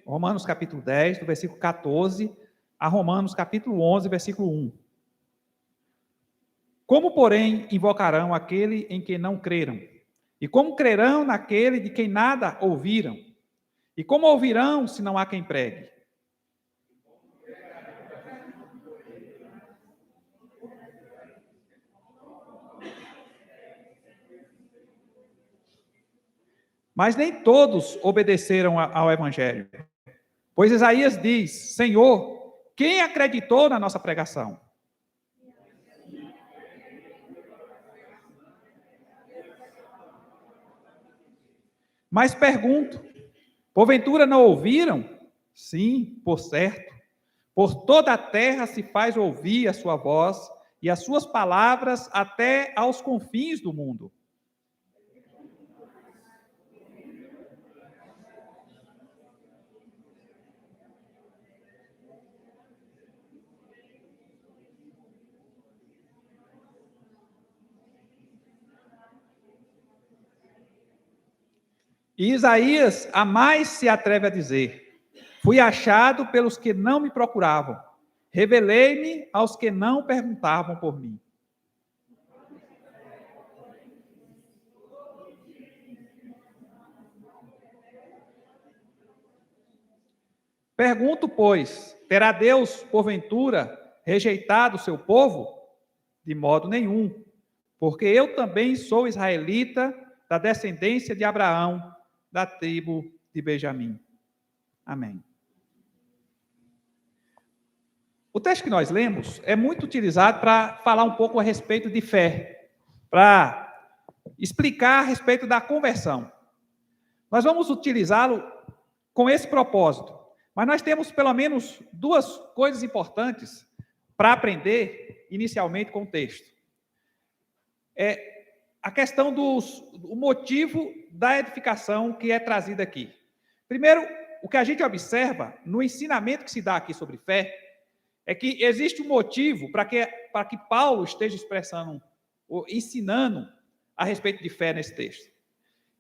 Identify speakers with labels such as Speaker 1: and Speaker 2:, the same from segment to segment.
Speaker 1: Romanos capítulo 10, do versículo 14 a Romanos capítulo 11, versículo 1. Como, porém, invocarão aquele em quem não creram? E como crerão naquele de quem nada ouviram? E como ouvirão se não há quem pregue? Mas nem todos obedeceram ao evangelho. Pois Isaías diz: Senhor, quem acreditou na nossa pregação? Mas pergunto: porventura não ouviram? Sim, por certo. Por toda a terra se faz ouvir a sua voz e as suas palavras até aos confins do mundo. E Isaías a mais se atreve a dizer: fui achado pelos que não me procuravam, revelei-me aos que não perguntavam por mim. Pergunto, pois, terá Deus, porventura, rejeitado o seu povo? De modo nenhum, porque eu também sou israelita, da descendência de Abraão, da tribo de Benjamim. Amém. O texto que nós lemos é muito utilizado para falar um pouco a respeito de fé, para explicar a respeito da conversão. Nós vamos utilizá-lo com esse propósito, mas nós temos pelo menos duas coisas importantes para aprender inicialmente com o texto. A questão do motivo da edificação que é trazida aqui. Primeiro, o que a gente observa no ensinamento que se dá aqui sobre fé é que existe um motivo para que Paulo esteja expressando, ou ensinando a respeito de fé nesse texto.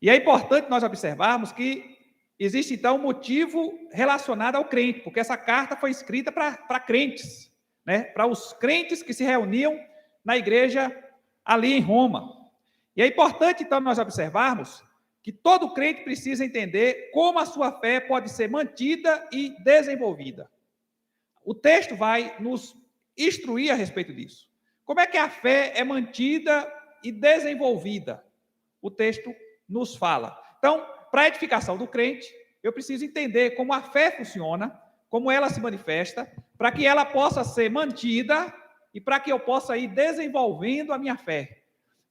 Speaker 1: E é importante nós observarmos que existe, então, um motivo relacionado ao crente, porque essa carta foi escrita para crentes, né? Para os crentes que se reuniam na igreja ali em Roma. E é importante, então, nós observarmos que todo crente precisa entender como a sua fé pode ser mantida e desenvolvida. O texto vai nos instruir a respeito disso. Como é que a fé é mantida e desenvolvida? O texto nos fala. Então, para a edificação do crente, eu preciso entender como a fé funciona, como ela se manifesta, para que ela possa ser mantida e para que eu possa ir desenvolvendo a minha fé,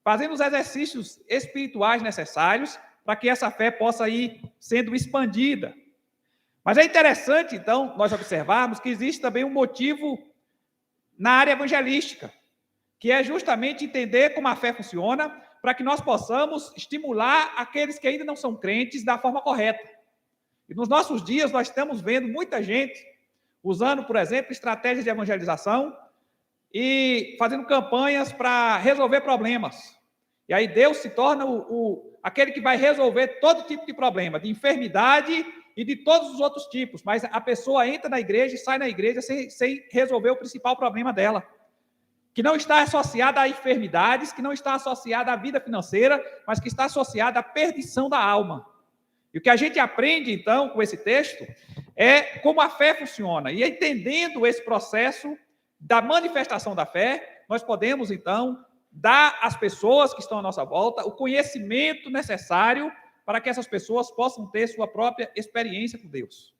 Speaker 1: fazendo os exercícios espirituais necessários para que essa fé possa ir sendo expandida. Mas é interessante, então, nós observarmos que existe também um motivo na área evangelística, que é justamente entender como a fé funciona, para que nós possamos estimular aqueles que ainda não são crentes da forma correta. E nos nossos dias, nós estamos vendo muita gente usando, por exemplo, estratégias de evangelização e fazendo campanhas para resolver problemas. E aí Deus se torna aquele que vai resolver todo tipo de problema, de enfermidade e de todos os outros tipos, mas a pessoa entra na igreja e sai na igreja sem resolver o principal problema dela, que não está associada a enfermidades, que não está associada à vida financeira, mas que está associada à perdição da alma. E o que a gente aprende, então, com esse texto, é como a fé funciona. E entendendo esse processo da manifestação da fé, nós podemos, então, dar às pessoas que estão à nossa volta o conhecimento necessário para que essas pessoas possam ter sua própria experiência com Deus.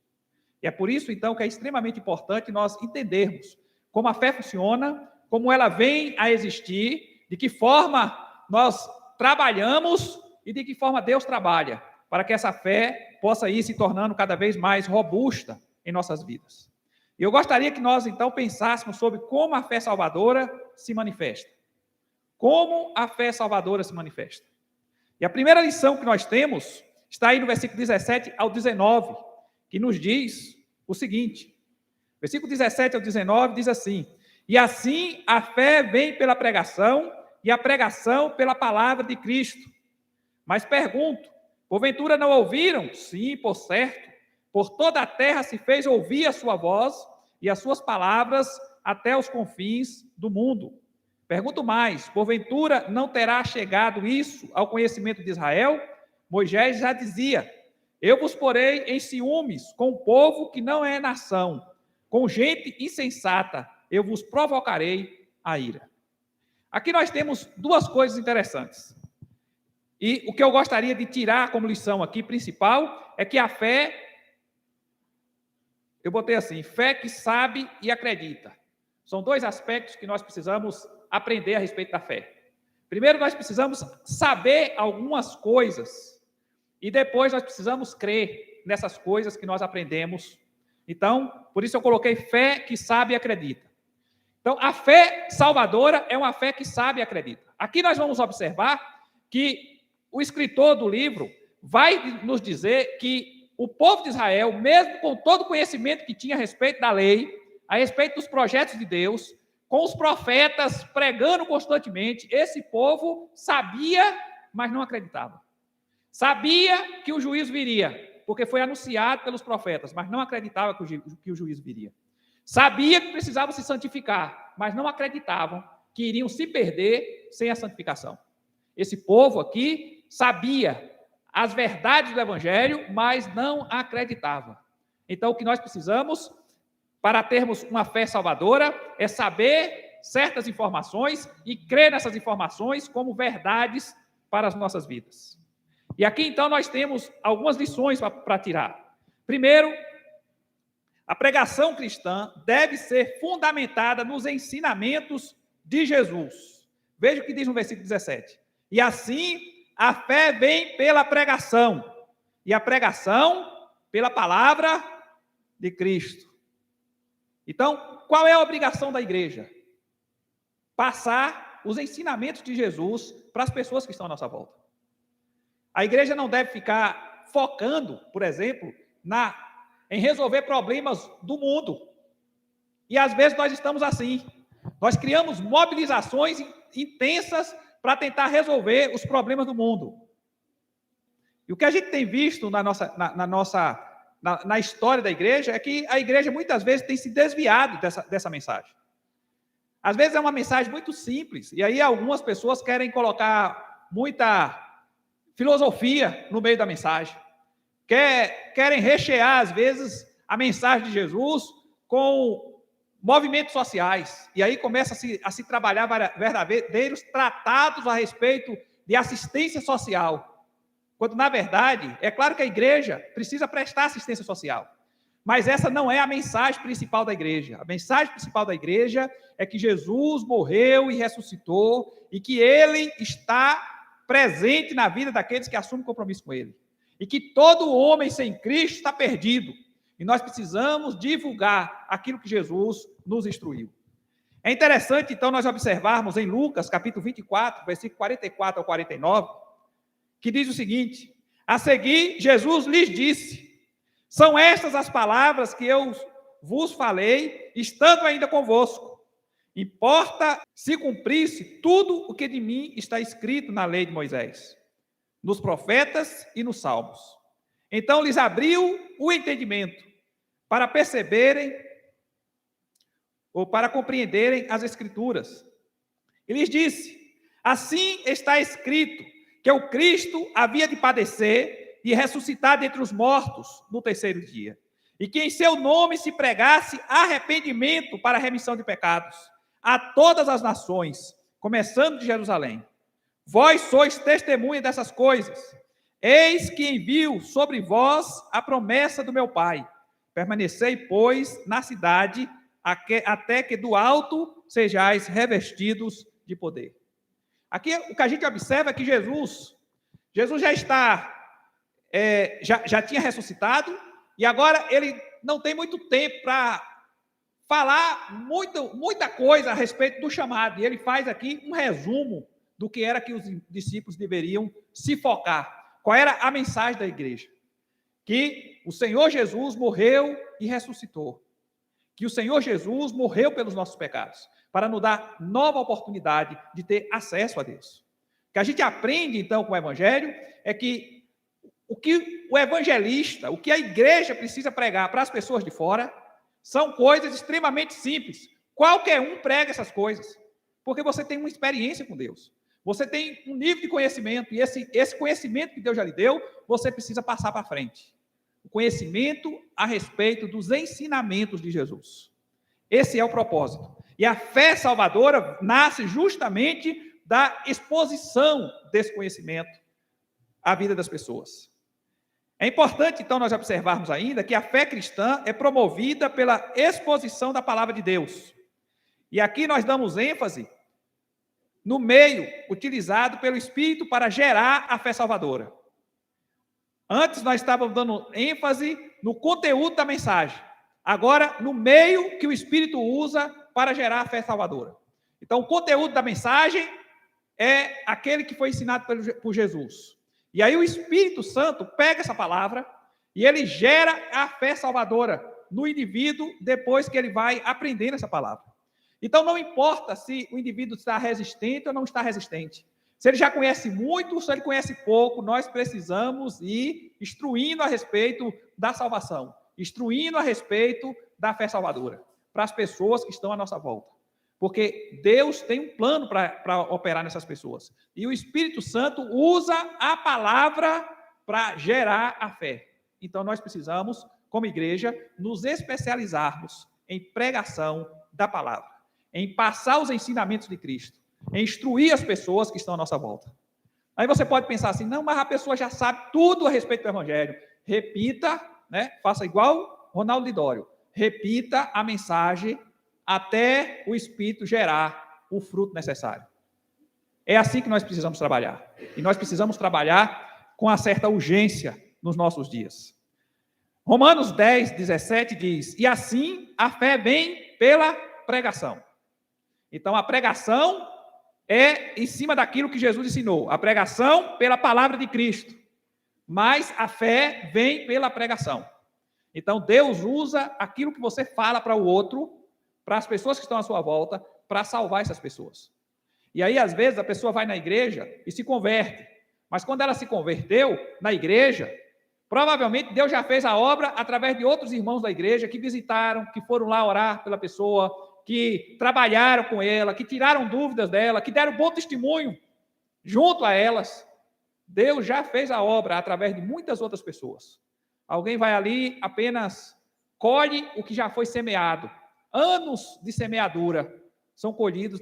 Speaker 1: E é por isso, então, que é extremamente importante nós entendermos como a fé funciona, como ela vem a existir, de que forma nós trabalhamos e de que forma Deus trabalha, para que essa fé possa ir se tornando cada vez mais robusta em nossas vidas. E eu gostaria que nós, então, pensássemos sobre como a fé salvadora se manifesta. Como a fé salvadora se manifesta. E a primeira lição que nós temos está aí no versículo 17 ao 19, que nos diz o seguinte. Versículo 17 ao 19 diz assim: e assim a fé vem pela pregação, e a pregação pela palavra de Cristo. Mas pergunto, porventura não ouviram? Sim, por certo. Por toda a terra se fez ouvir a sua voz e as suas palavras até os confins do mundo. Pergunto mais, porventura não terá chegado isso ao conhecimento de Israel? Moisés já dizia: eu vos porei em ciúmes com um povo que não é nação, com gente insensata, eu vos provocarei a ira. Aqui nós temos duas coisas interessantes. E o que eu gostaria de tirar como lição aqui principal é que a fé, eu botei assim, fé que sabe e acredita. São dois aspectos que nós precisamos aprender a respeito da fé. Primeiro, nós precisamos saber algumas coisas e depois nós precisamos crer nessas coisas que nós aprendemos. Então, por isso eu coloquei fé que sabe e acredita. Então, a fé salvadora é uma fé que sabe e acredita. Aqui nós vamos observar que o escritor do livro vai nos dizer que o povo de Israel, mesmo com todo o conhecimento que tinha a respeito da lei, a respeito dos projetos de Deus, com os profetas pregando constantemente, esse povo sabia, mas não acreditava. Sabia que o juízo viria, porque foi anunciado pelos profetas, mas não acreditava que o juízo viria. Sabia que precisavam se santificar, mas não acreditavam que iriam se perder sem a santificação. Esse povo aqui sabia as verdades do Evangelho, mas não acreditava. Então, o que nós precisamos para termos uma fé salvadora é saber certas informações e crer nessas informações como verdades para as nossas vidas. E aqui, então, nós temos algumas lições para tirar. Primeiro, a pregação cristã deve ser fundamentada nos ensinamentos de Jesus. Veja o que diz no versículo 17. E assim, a fé vem pela pregação, e a pregação pela palavra de Cristo. Então, qual é a obrigação da igreja? Passar os ensinamentos de Jesus para as pessoas que estão à nossa volta. A igreja não deve ficar focando, por exemplo, em resolver problemas do mundo. E às vezes nós estamos assim. Nós criamos mobilizações intensas para tentar resolver os problemas do mundo. E o que a gente tem visto na história da igreja é que a igreja muitas vezes tem se desviado dessa mensagem. Às vezes é uma mensagem muito simples, e aí algumas pessoas querem colocar muita filosofia no meio da mensagem. Querem rechear, às vezes, a mensagem de Jesus com movimentos sociais. E aí começa a se trabalhar verdadeiros tratados a respeito de assistência social. Quando, na verdade, é claro que a igreja precisa prestar assistência social. Mas essa não é a mensagem principal da igreja. A mensagem principal da igreja é que Jesus morreu e ressuscitou e que ele está presente na vida daqueles que assumem compromisso com ele. E que todo homem sem Cristo está perdido. E nós precisamos divulgar aquilo que Jesus nos instruiu. É interessante, então, nós observarmos em Lucas, capítulo 24, versículo 44 ao 49, que diz o seguinte: a seguir, Jesus lhes disse: são estas as palavras que eu vos falei, estando ainda convosco. Importa se cumprisse tudo o que de mim está escrito na lei de Moisés, nos profetas e nos salmos. Então lhes abriu o entendimento para perceberem ou para compreenderem as Escrituras. E lhes disse: assim está escrito que o Cristo havia de padecer e ressuscitar dentre os mortos no terceiro dia, e que em seu nome se pregasse arrependimento para a remissão de pecados a todas as nações, começando de Jerusalém. Vós sois testemunha dessas coisas. Eis que envio sobre vós a promessa do meu Pai. Permanecei, pois, na cidade, até que do alto sejais revestidos de poder. Aqui o que a gente observa é que Jesus já está, já tinha ressuscitado, e agora ele não tem muito tempo para falar muita coisa a respeito do chamado. E ele faz aqui um resumo do que era que os discípulos deveriam se focar. Qual era a mensagem da igreja? Que o Senhor Jesus morreu e ressuscitou. Que o Senhor Jesus morreu pelos nossos pecados, para nos dar nova oportunidade de ter acesso a Deus. O que a gente aprende, então, com o Evangelho, é que o que o evangelista, o que a igreja precisa pregar para as pessoas de fora, são coisas extremamente simples. Qualquer um prega essas coisas, porque você tem uma experiência com Deus. Você tem um nível de conhecimento, e esse conhecimento que Deus já lhe deu, você precisa passar para frente. O conhecimento a respeito dos ensinamentos de Jesus. Esse é o propósito. E a fé salvadora nasce justamente da exposição desse conhecimento à vida das pessoas. É importante, então, nós observarmos ainda que a fé cristã é promovida pela exposição da palavra de Deus. E aqui nós damos ênfase no meio utilizado pelo Espírito para gerar a fé salvadora. Antes nós estávamos dando ênfase no conteúdo da mensagem. Agora, no meio que o Espírito usa para gerar a fé salvadora. Então, o conteúdo da mensagem é aquele que foi ensinado por Jesus. E aí o Espírito Santo pega essa palavra e ele gera a fé salvadora no indivíduo depois que ele vai aprendendo essa palavra. Então, não importa se o indivíduo está resistente ou não está resistente. Se ele já conhece muito ou se ele conhece pouco, nós precisamos ir instruindo a respeito da salvação, instruindo a respeito da fé salvadora, para as pessoas que estão à nossa volta. Porque Deus tem um plano para operar nessas pessoas. E o Espírito Santo usa a palavra para gerar a fé. Então, nós precisamos, como igreja, nos especializarmos em pregação da palavra, em passar os ensinamentos de Cristo, em instruir as pessoas que estão à nossa volta. Aí você pode pensar assim, não, mas a pessoa já sabe tudo a respeito do Evangelho. Repita, né? Faça igual Ronaldo Lidório. Repita a mensagem até o Espírito gerar o fruto necessário. É assim que nós precisamos trabalhar. E nós precisamos trabalhar com uma certa urgência nos nossos dias. Romanos 10, 17 diz, e assim a fé vem pela pregação. Então, a pregação é em cima daquilo que Jesus ensinou. A pregação pela palavra de Cristo. Mas a fé vem pela pregação. Então, Deus usa aquilo que você fala para o outro, para as pessoas que estão à sua volta, para salvar essas pessoas. E aí, às vezes, a pessoa vai na igreja e se converte. Mas quando ela se converteu na igreja, provavelmente Deus já fez a obra através de outros irmãos da igreja que visitaram, que foram lá orar pela pessoa, que trabalharam com ela, que tiraram dúvidas dela, que deram bom testemunho junto a elas. Deus já fez a obra através de muitas outras pessoas. Alguém vai ali, apenas colhe o que já foi semeado. Anos de semeadura são colhidos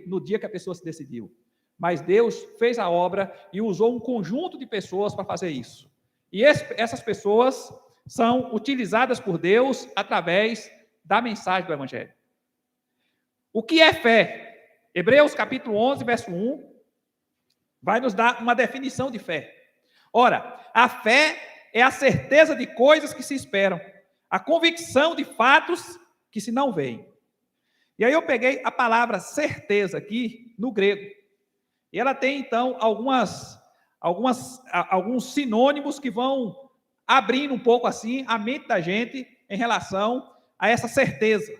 Speaker 1: no dia que a pessoa se decidiu. Mas Deus fez a obra e usou um conjunto de pessoas para fazer isso. E essas pessoas são utilizadas por Deus através da mensagem do Evangelho. O que é fé? Hebreus capítulo 11, verso 1, vai nos dar uma definição de fé. Ora, a fé é a certeza de coisas que se esperam, a convicção de fatos que se não veem. E aí eu peguei a palavra certeza aqui no grego. E ela tem, então, alguns sinônimos que vão abrindo um pouco assim a mente da gente em relação a essa certeza.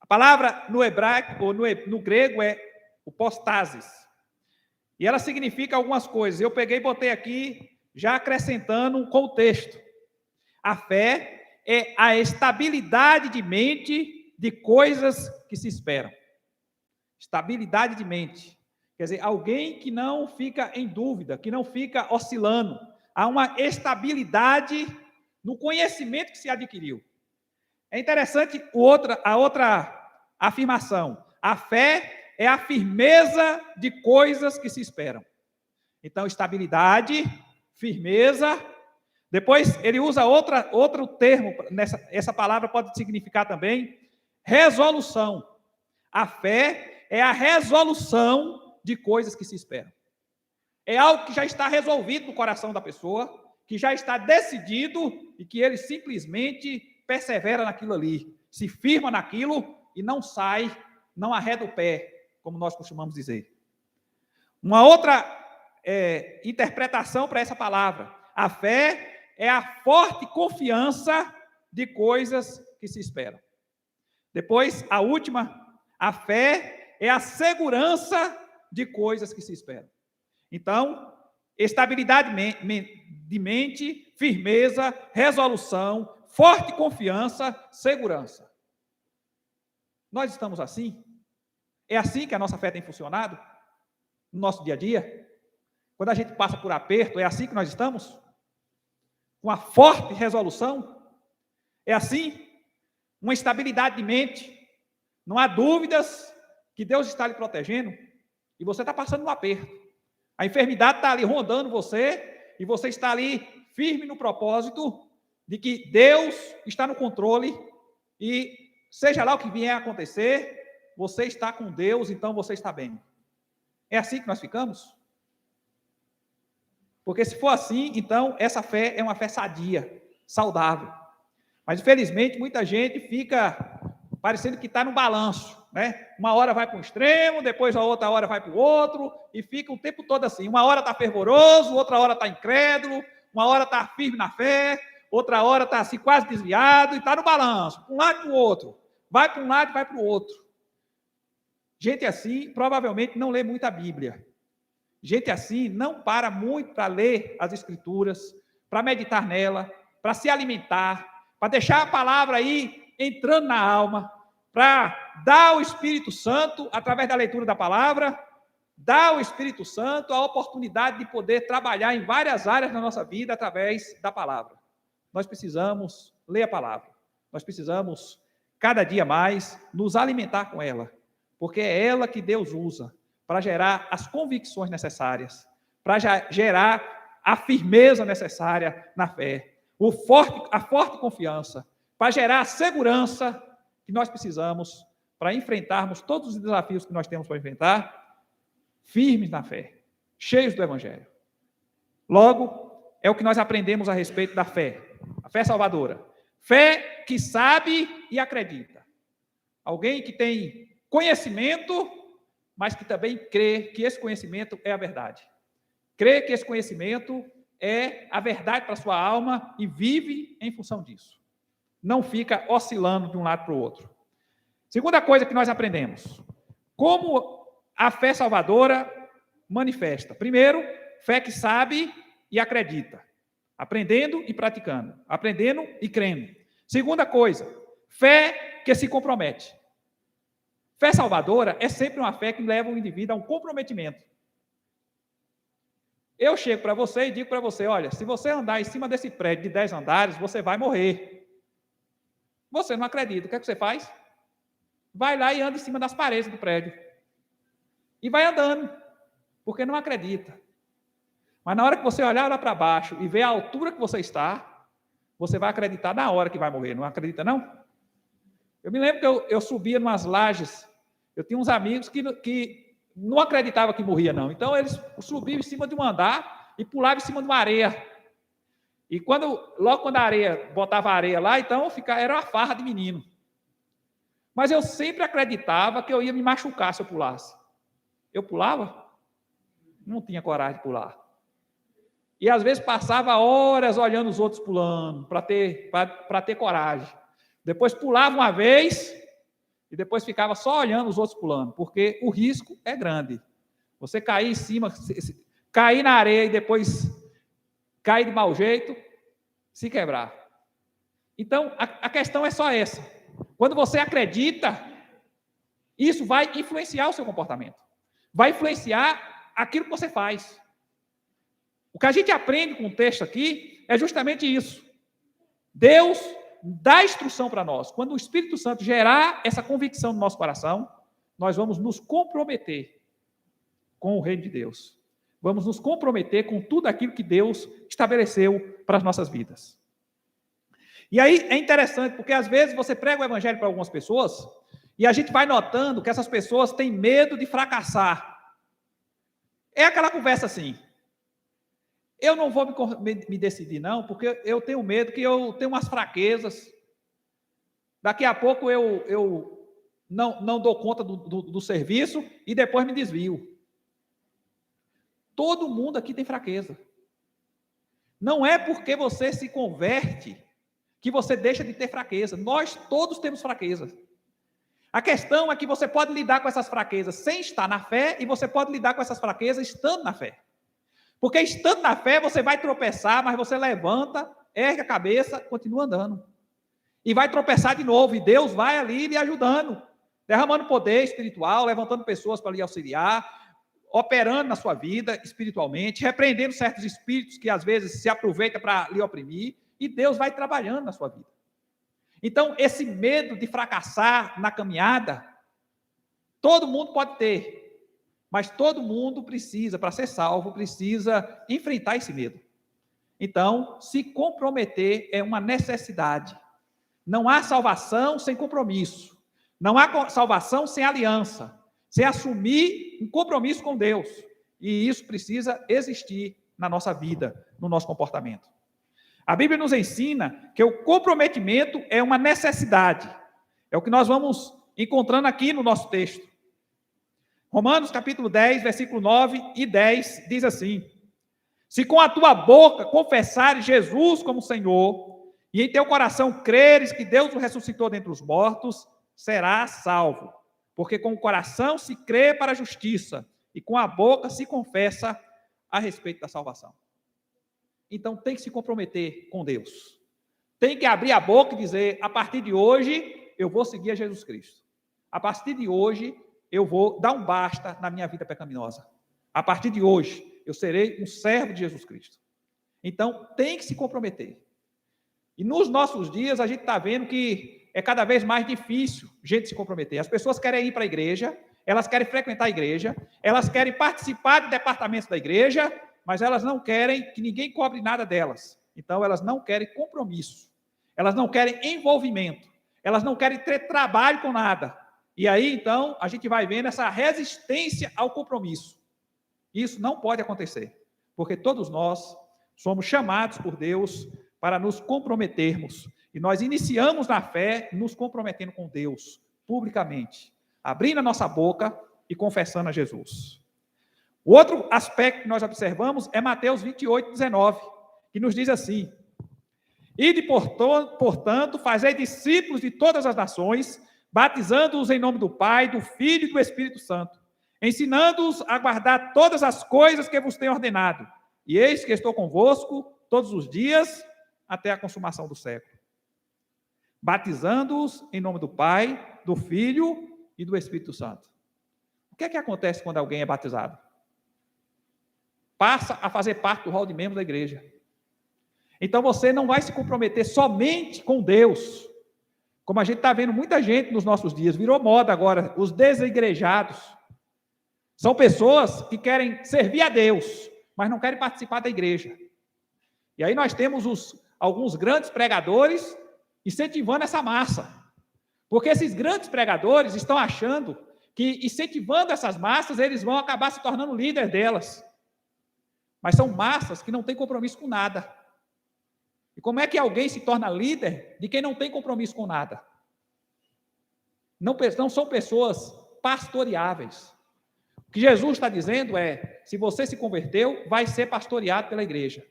Speaker 1: A palavra no hebraico ou no grego é o postasis. E ela significa algumas coisas. Eu peguei e botei aqui, já acrescentando um contexto. A fé é a estabilidade de mente de coisas que se esperam. Estabilidade de mente. Quer dizer, alguém que não fica em dúvida, que não fica oscilando. Há uma estabilidade no conhecimento que se adquiriu. É interessante a outra afirmação. A fé é a firmeza de coisas que se esperam. Então, estabilidade, firmeza. Depois, ele usa outro termo, essa palavra pode significar também resolução. A fé é a resolução de coisas que se esperam. É algo que já está resolvido no coração da pessoa, que já está decidido e que ele simplesmente persevera naquilo ali, se firma naquilo e não sai, não arreda o pé, como nós costumamos dizer. Uma outra interpretação para essa palavra. A fé é a forte confiança de coisas que se esperam. Depois, a última, a fé é a segurança de coisas que se esperam. Então, estabilidade de mente, firmeza, resolução, forte confiança, segurança. Nós estamos assim? É assim que a nossa fé tem funcionado? No nosso dia a dia? Quando a gente passa por aperto, é assim que nós estamos? Com uma forte resolução? É assim? Uma estabilidade de mente? Não há dúvidas que Deus está lhe protegendo? E você está passando um aperto. A enfermidade está ali rondando você, e você está ali firme no propósito de que Deus está no controle, e seja lá o que vier a acontecer, você está com Deus, então você está bem. É assim que nós ficamos? Porque se for assim, então essa fé é uma fé sadia, saudável. Mas infelizmente muita gente fica parecendo que está no balanço, né? Uma hora vai para um extremo, depois a outra hora vai para o outro, e fica o tempo todo assim. Uma hora está fervoroso, outra hora está incrédulo, uma hora está firme na fé, outra hora está assim quase desviado, e está no balanço, para um lado e para o outro. Vai para um lado e vai para o outro. Gente assim provavelmente não lê muito a Bíblia. Gente assim não para muito para ler as Escrituras, para meditar nela, para se alimentar, para deixar a palavra aí entrando na alma, para dar ao Espírito Santo, através da leitura da palavra, dar ao Espírito Santo a oportunidade de poder trabalhar em várias áreas da nossa vida através da palavra. Nós precisamos ler a palavra. Nós precisamos, cada dia mais, nos alimentar com ela, porque é ela que Deus usa para gerar as convicções necessárias, para gerar a firmeza necessária na fé, a forte confiança, para gerar a segurança que nós precisamos para enfrentarmos todos os desafios que nós temos para enfrentar, firmes na fé, cheios do Evangelho. Logo, é o que nós aprendemos a respeito da fé, a fé salvadora. Fé que sabe e acredita. Alguém que tem conhecimento, mas que também crê que esse conhecimento é a verdade. Crê que esse conhecimento é a verdade para a sua alma e vive em função disso. Não fica oscilando de um lado para o outro. Segunda coisa que nós aprendemos. Como a fé salvadora manifesta. Primeiro, fé que sabe e acredita. Aprendendo e praticando. Aprendendo e crendo. Segunda coisa, fé que se compromete. Fé salvadora é sempre uma fé que leva o indivíduo a um comprometimento. Eu chego para você e digo para você, olha, se você andar em cima desse prédio de 10 andares, você vai morrer. Você não acredita. O que é que você faz? Vai lá e anda em cima das paredes do prédio. E vai andando, porque não acredita. Mas na hora que você olhar lá para baixo e ver a altura que você está, você vai acreditar na hora que vai morrer. Não acredita, não? Eu me lembro que eu subia umas lajes, eu tinha uns amigos que não acreditavam que morria, não. Então, eles subiam em cima de um andar e pulavam em cima de uma areia. E logo quando a areia, botava a areia lá, então era uma farra de menino. Mas eu sempre acreditava que eu ia me machucar se eu pulasse. Eu pulava? Não tinha coragem de pular. E às vezes passava horas olhando os outros pulando, para ter coragem. Depois pulava uma vez e depois ficava só olhando os outros pulando, porque o risco é grande. Você cair em cima, cair na areia e depois cair de mau jeito, se quebrar. Então, a questão é só essa. Quando você acredita, isso vai influenciar o seu comportamento. Vai influenciar aquilo que você faz. O que a gente aprende com o texto aqui é justamente isso. Deus dá instrução para nós. Quando o Espírito Santo gerar essa convicção no nosso coração, nós vamos nos comprometer com o reino de Deus. Vamos nos comprometer com tudo aquilo que Deus estabeleceu para as nossas vidas. E aí é interessante, porque às vezes você prega o evangelho para algumas pessoas e a gente vai notando que essas pessoas têm medo de fracassar. É aquela conversa assim: eu não vou me decidir, não, porque eu tenho medo que eu tenho umas fraquezas. Daqui a pouco eu não dou conta do serviço e depois me desvio. Todo mundo aqui tem fraqueza. Não é porque você se converte que você deixa de ter fraqueza. Nós todos temos fraqueza. A questão é que você pode lidar com essas fraquezas sem estar na fé e você pode lidar com essas fraquezas estando na fé. Porque estando na fé, você vai tropeçar, mas você levanta, ergue a cabeça, continua andando. E vai tropeçar de novo, e Deus vai ali lhe ajudando, derramando poder espiritual, levantando pessoas para lhe auxiliar, operando na sua vida espiritualmente, repreendendo certos espíritos que às vezes se aproveitam para lhe oprimir, e Deus vai trabalhando na sua vida. Então, esse medo de fracassar na caminhada, todo mundo pode ter, mas todo mundo precisa, para ser salvo, precisa enfrentar esse medo. Então, se comprometer é uma necessidade. Não há salvação sem compromisso. Não há salvação sem aliança, sem assumir um compromisso com Deus. E isso precisa existir na nossa vida, no nosso comportamento. A Bíblia nos ensina que o comprometimento é uma necessidade. É o que nós vamos encontrando aqui no nosso texto. Romanos capítulo 10, versículo 9 e 10, diz assim: se com a tua boca confessares Jesus como Senhor, e em teu coração creres que Deus o ressuscitou dentre os mortos, serás salvo. Porque com o coração se crê para a justiça, e com a boca se confessa a respeito da salvação. Então tem que se comprometer com Deus. Tem que abrir a boca e dizer, a partir de hoje, eu vou seguir a Jesus Cristo. A partir de hoje, eu vou dar um basta na minha vida pecaminosa. A partir de hoje, eu serei um servo de Jesus Cristo. Então, tem que se comprometer. E nos nossos dias, a gente está vendo que é cada vez mais difícil a gente se comprometer. As pessoas querem ir para a igreja, elas querem frequentar a igreja, elas querem participar de departamentos da igreja, mas elas não querem que ninguém cobre nada delas. Então, elas não querem compromisso. Elas não querem envolvimento. Elas não querem ter trabalho com nada. E aí, então, a gente vai vendo essa resistência ao compromisso. Isso não pode acontecer, porque todos nós somos chamados por Deus para nos comprometermos. E nós iniciamos na fé nos comprometendo com Deus, publicamente, abrindo a nossa boca e confessando a Jesus. O outro aspecto que nós observamos é Mateus 28, 19, que nos diz assim: ide, portanto, fazei discípulos de todas as nações, batizando-os em nome do Pai, do Filho e do Espírito Santo, ensinando-os a guardar todas as coisas que vos tenho ordenado. E eis que estou convosco todos os dias, até a consumação do século. Batizando-os em nome do Pai, do Filho e do Espírito Santo. O que é que acontece quando alguém é batizado? Passa a fazer parte do rol de membros da igreja. Então você não vai se comprometer somente com Deus. Como a gente está vendo muita gente nos nossos dias, virou moda agora, os desigrejados. São pessoas que querem servir a Deus, mas não querem participar da igreja. E aí nós temos alguns grandes pregadores incentivando essa massa. Porque esses grandes pregadores estão achando que, incentivando essas massas, eles vão acabar se tornando líder delas. Mas são massas que não têm compromisso com nada. E como é que alguém se torna líder de quem não tem compromisso com nada? Não são pessoas pastoreáveis. O que Jesus está dizendo é, se você se converteu, vai ser pastoreado pela igreja.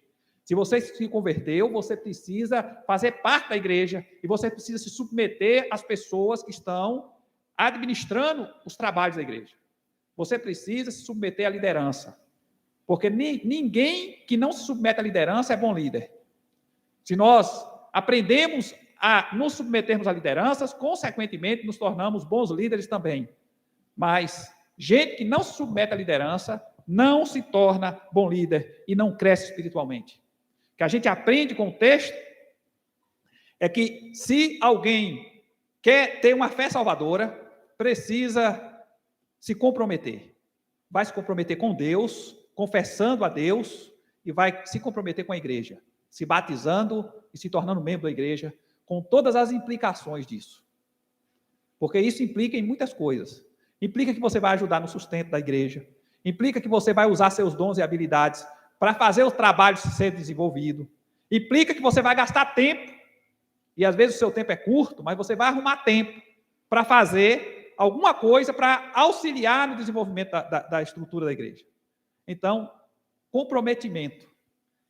Speaker 1: Se você se converteu, você precisa fazer parte da igreja e você precisa se submeter às pessoas que estão administrando os trabalhos da igreja. Você precisa se submeter à liderança. Porque ninguém que não se submete à liderança é bom líder. Se nós aprendemos a nos submetermos a lideranças, consequentemente, nos tornamos bons líderes também. Mas gente que não se submete à liderança não se torna bom líder e não cresce espiritualmente. O que a gente aprende com o texto é que se alguém quer ter uma fé salvadora, precisa se comprometer. Vai se comprometer com Deus, confessando a Deus, e vai se comprometer com a igreja, se batizando e se tornando membro da igreja, com todas as implicações disso. Porque isso implica em muitas coisas. Implica que você vai ajudar no sustento da igreja, implica que você vai usar seus dons e habilidades para fazer os trabalhos ser desenvolvido, implica que você vai gastar tempo, e às vezes o seu tempo é curto, mas você vai arrumar tempo para fazer alguma coisa para auxiliar no desenvolvimento da estrutura da igreja. Então, comprometimento.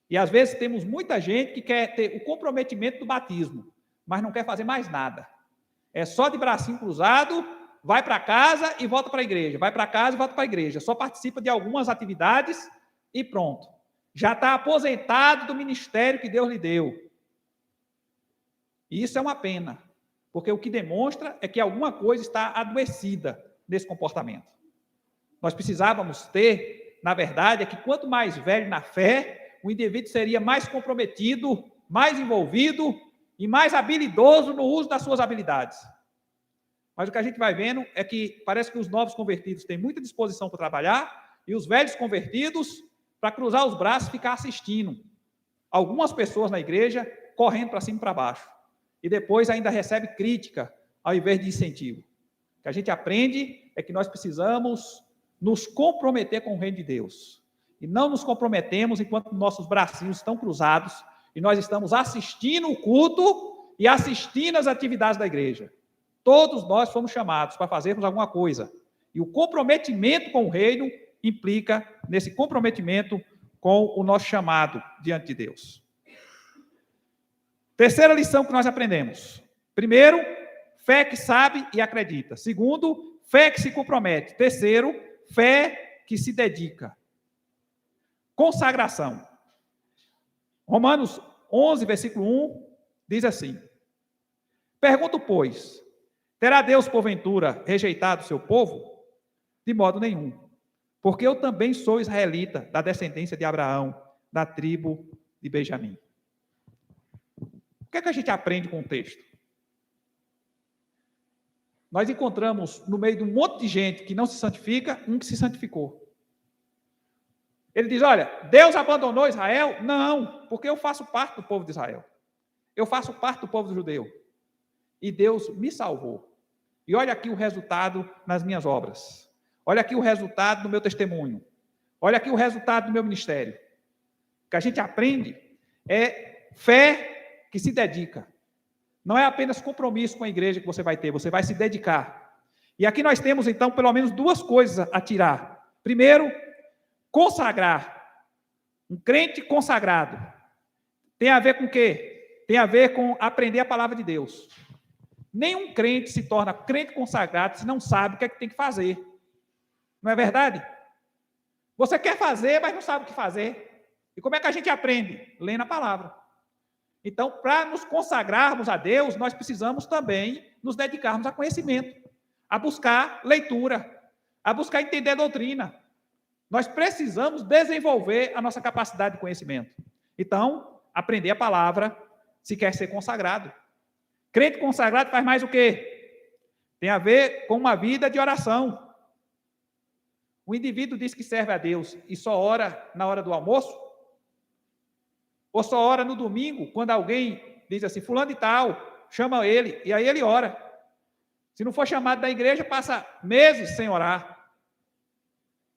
Speaker 1: E às vezes temos muita gente que quer ter o comprometimento do batismo, mas não quer fazer mais nada. É só de bracinho cruzado, vai para casa e volta para a igreja, vai para casa e volta para a igreja. Só participa de algumas atividades e pronto. já está aposentado do ministério que Deus lhe deu. E isso é uma pena, porque o que demonstra é que alguma coisa está adoecida nesse comportamento. Nós precisávamos ter, na verdade, é que quanto mais velho na fé, o indivíduo seria mais comprometido, mais envolvido e mais habilidoso no uso das suas habilidades. Mas o que a gente vai vendo é que parece que os novos convertidos têm muita disposição para trabalhar e os velhos convertidos, para cruzar os braços e ficar assistindo. Algumas pessoas na igreja correndo para cima e para baixo. E depois ainda recebe crítica ao invés de incentivo. O que a gente aprende é que nós precisamos nos comprometer com o reino de Deus. E não nos comprometemos enquanto nossos bracinhos estão cruzados e nós estamos assistindo o culto e assistindo as atividades da igreja. Todos nós fomos chamados para fazermos alguma coisa. E o comprometimento com o reino implica nesse comprometimento com o nosso chamado diante de Deus. Terceira lição que nós aprendemos. Primeiro, fé que sabe e acredita. Segundo, fé que se compromete. Terceiro, fé que se dedica. Consagração. Romanos 11, versículo 1, diz assim: pergunto, pois, terá Deus, porventura, rejeitado o seu povo? De modo nenhum. Porque eu também sou israelita, da descendência de Abraão, da tribo de Benjamim. O que é que a gente aprende com o texto? Nós encontramos, no meio de um monte de gente que não se santifica, um que se santificou. Ele diz, olha, Deus abandonou Israel? Não, porque eu faço parte do povo de Israel. Eu faço parte do povo judeu. E Deus me salvou. E olha aqui o resultado nas minhas obras. Olha aqui o resultado do meu testemunho. Olha aqui o resultado do meu ministério. O que a gente aprende é fé que se dedica. Não é apenas compromisso com a igreja que você vai se dedicar. E aqui nós temos, então, pelo menos duas coisas a tirar. Primeiro, consagrar. Um crente consagrado. Tem a ver com o quê? Tem a ver com aprender a palavra de Deus. Nenhum crente se torna crente consagrado se não sabe o que é que tem que fazer. Não é verdade? Você quer fazer, mas não sabe o que fazer. E como é que a gente aprende? Lendo a palavra. Então, para nos consagrarmos a Deus, nós precisamos também nos dedicarmos a conhecimento, a buscar leitura, a buscar entender a doutrina. Nós precisamos desenvolver a nossa capacidade de conhecimento. Então, aprender a palavra se quer ser consagrado. Crente consagrado faz mais o quê? Tem a ver com uma vida de oração. O indivíduo diz que serve a Deus e só ora na hora do almoço? Ou só ora no domingo, quando alguém diz assim, fulano e tal, chama ele, e aí ele ora. Se não for chamado da igreja, passa meses sem orar.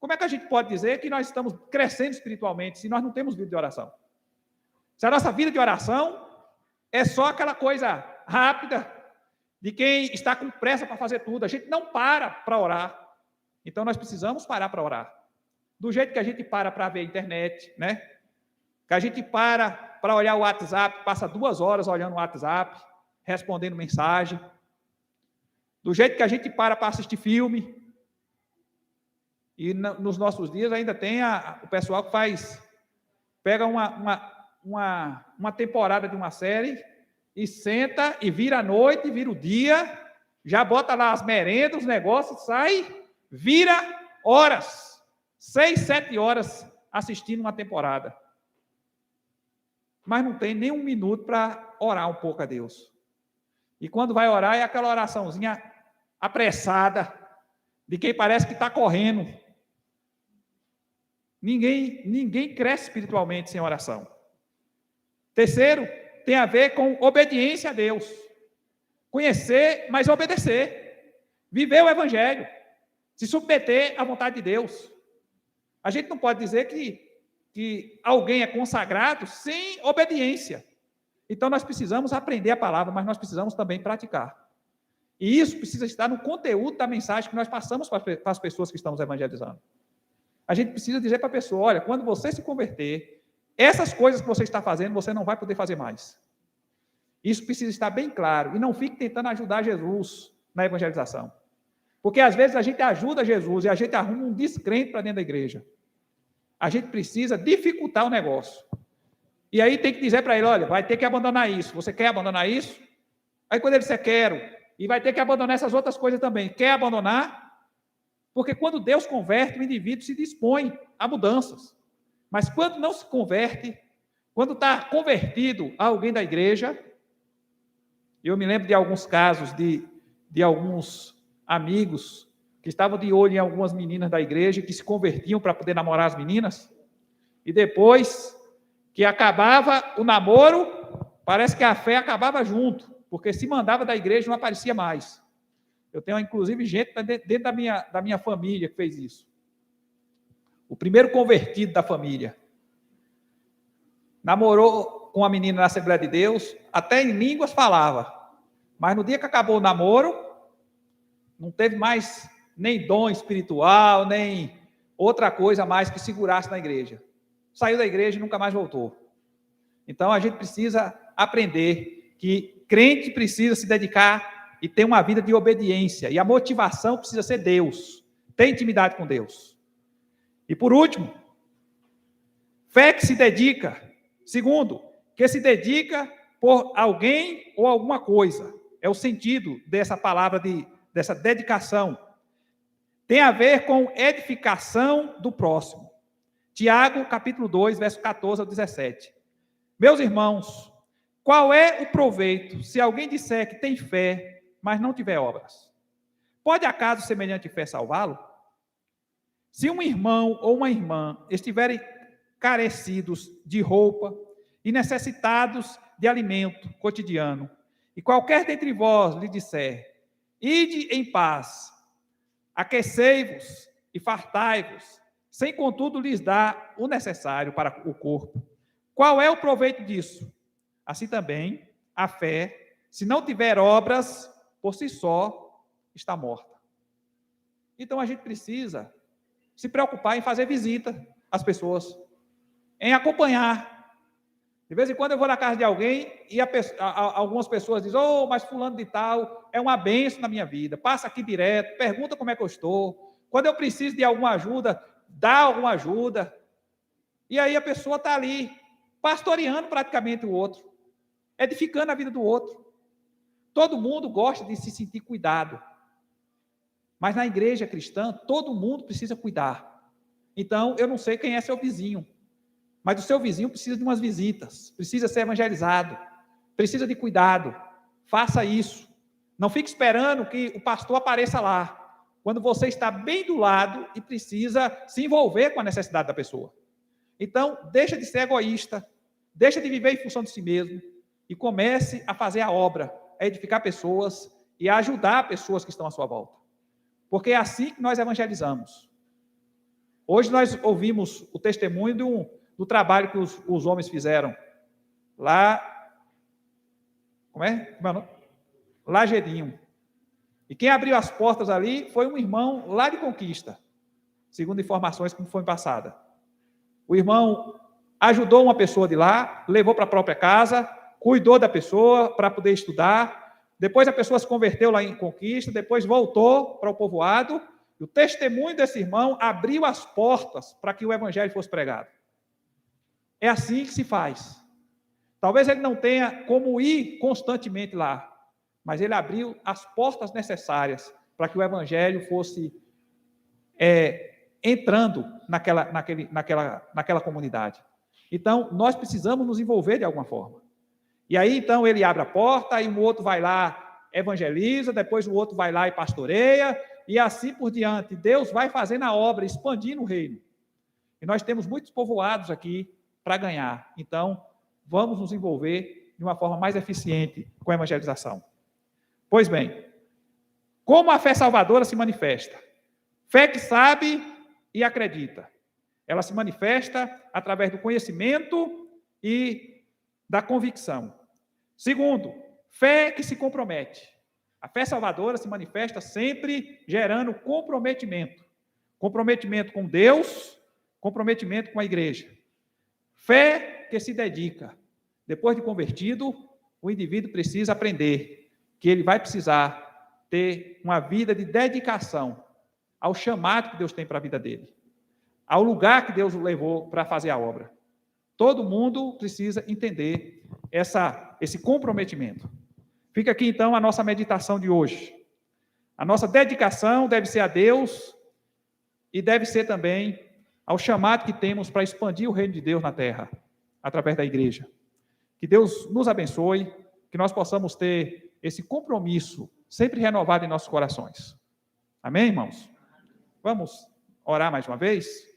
Speaker 1: Como é que a gente pode dizer que nós estamos crescendo espiritualmente se nós não temos vida de oração? Se a nossa vida de oração é só aquela coisa rápida de quem está com pressa para fazer tudo, a gente não para orar. Então, nós precisamos parar para orar. Do jeito que a gente para ver a internet, né? Que a gente para olhar o WhatsApp, passa 2 horas olhando o WhatsApp, respondendo mensagem. Do jeito que a gente para assistir filme. E nos nossos dias ainda tem o pessoal que pega uma temporada de uma série e senta e vira a noite, vira o dia, já bota lá as merendas, os negócios, sai, vira horas, 6, 7 horas assistindo uma temporada. Mas não tem nem um minuto para orar um pouco a Deus. E quando vai orar é aquela oraçãozinha apressada, de quem parece que está correndo. Ninguém cresce espiritualmente sem oração. Terceiro, tem a ver com obediência a Deus. Conhecer, mas obedecer. Viver o evangelho. Se submeter à vontade de Deus. A gente não pode dizer que alguém é consagrado sem obediência. Então, nós precisamos aprender a palavra, mas nós precisamos também praticar. E isso precisa estar no conteúdo da mensagem que nós passamos para as pessoas que estamos evangelizando. A gente precisa dizer para a pessoa, olha, quando você se converter, essas coisas que você está fazendo, você não vai poder fazer mais. Isso precisa estar bem claro. E não fique tentando ajudar Jesus na evangelização. Porque, às vezes, a gente ajuda Jesus e a gente arruma um descrente para dentro da igreja. a gente precisa dificultar o negócio. E aí tem que dizer para ele, olha, vai ter que abandonar isso. Você quer abandonar isso? Aí quando ele disser, quero, e vai ter que abandonar essas outras coisas também. Quer abandonar? Porque quando Deus converte, o indivíduo se dispõe a mudanças. Mas quando não se converte, quando está convertido a alguém da igreja, eu me lembro de alguns casos de alguns amigos que estavam de olho em algumas meninas da igreja que se convertiam para poder namorar as meninas, e depois que acabava o namoro, parece que a fé acabava junto, porque se mandava da igreja não aparecia mais. Eu tenho, inclusive, gente dentro da minha família que fez isso. O primeiro convertido da família namorou com uma menina na Assembleia de Deus, até em línguas falava, mas no dia que acabou o namoro, não teve mais nem dom espiritual, nem outra coisa mais que segurasse na igreja. Saiu da igreja e nunca mais voltou. Então, a gente precisa aprender que crente precisa se dedicar e ter uma vida de obediência, e a motivação precisa ser Deus, ter intimidade com Deus. E por último, fé que se dedica. Segundo, que se dedica por alguém ou alguma coisa. É o sentido dessa palavra, dessa dedicação. Tem a ver com edificação do próximo. Tiago, capítulo 2, verso 14 ao 17. Meus irmãos, qual é o proveito se alguém disser que tem fé, mas não tiver obras? Pode acaso semelhante fé salvá-lo? Se um irmão ou uma irmã estiverem carecidos de roupa e necessitados de alimento cotidiano, e qualquer dentre vós lhe disser, ide em paz, aquecei-vos e fartai-vos, sem contudo lhes dar o necessário para o corpo, qual é o proveito disso? Assim também, a fé, se não tiver obras, por si só, está morta. Então, a gente precisa se preocupar em fazer visita às pessoas, em acompanhar. De vez em quando eu vou na casa de alguém e algumas pessoas dizem, mas fulano de tal é uma bênção na minha vida, passa aqui direto, pergunta como é que eu estou, quando eu preciso de alguma ajuda, dá alguma ajuda. E aí a pessoa está ali, pastoreando praticamente o outro, edificando a vida do outro. Todo mundo gosta de se sentir cuidado. Mas na igreja cristã, todo mundo precisa cuidar. Então, eu não sei quem é seu vizinho, mas o seu vizinho precisa de umas visitas, precisa ser evangelizado, precisa de cuidado. Faça isso. Não fique esperando que o pastor apareça lá, quando você está bem do lado e precisa se envolver com a necessidade da pessoa. Então, deixa de ser egoísta, deixa de viver em função de si mesmo e comece a fazer a obra, a edificar pessoas e a ajudar pessoas que estão à sua volta. Porque é assim que nós evangelizamos. Hoje nós ouvimos o testemunho do trabalho que os homens fizeram lá, como é o nome? Lagedinho. E quem abriu as portas ali foi um irmão lá de Conquista, segundo informações que foi passada. O irmão ajudou uma pessoa de lá, levou para a própria casa, cuidou da pessoa para poder estudar. Depois a pessoa se converteu lá em Conquista, depois voltou para o povoado, e o testemunho desse irmão abriu as portas para que o evangelho fosse pregado. É assim que se faz. Talvez ele não tenha como ir constantemente lá, mas ele abriu as portas necessárias para que o evangelho fosse entrando naquela comunidade. Então, nós precisamos nos envolver de alguma forma. E aí, então, ele abre a porta, aí o outro vai lá, evangeliza, depois o outro vai lá e pastoreia, e assim por diante. Deus vai fazendo a obra, expandindo o reino. E nós temos muitos povoados aqui para ganhar. Então, vamos nos envolver de uma forma mais eficiente com a evangelização. Pois bem, como a fé salvadora se manifesta? Fé que sabe e acredita. Ela se manifesta através do conhecimento e da convicção. Segundo, fé que se compromete. A fé salvadora se manifesta sempre gerando comprometimento. Comprometimento com Deus, comprometimento com a igreja. Fé que se dedica. Depois de convertido, o indivíduo precisa aprender que ele vai precisar ter uma vida de dedicação ao chamado que Deus tem para a vida dele. ao lugar que Deus o levou para fazer a obra. Todo mundo precisa entender esse comprometimento. Fica aqui, então, a nossa meditação de hoje. A nossa dedicação deve ser a Deus e deve ser também ao chamado que temos para expandir o reino de Deus na terra, através da igreja. Que Deus nos abençoe, que nós possamos ter esse compromisso sempre renovado em nossos corações. Amém, irmãos? Vamos orar mais uma vez?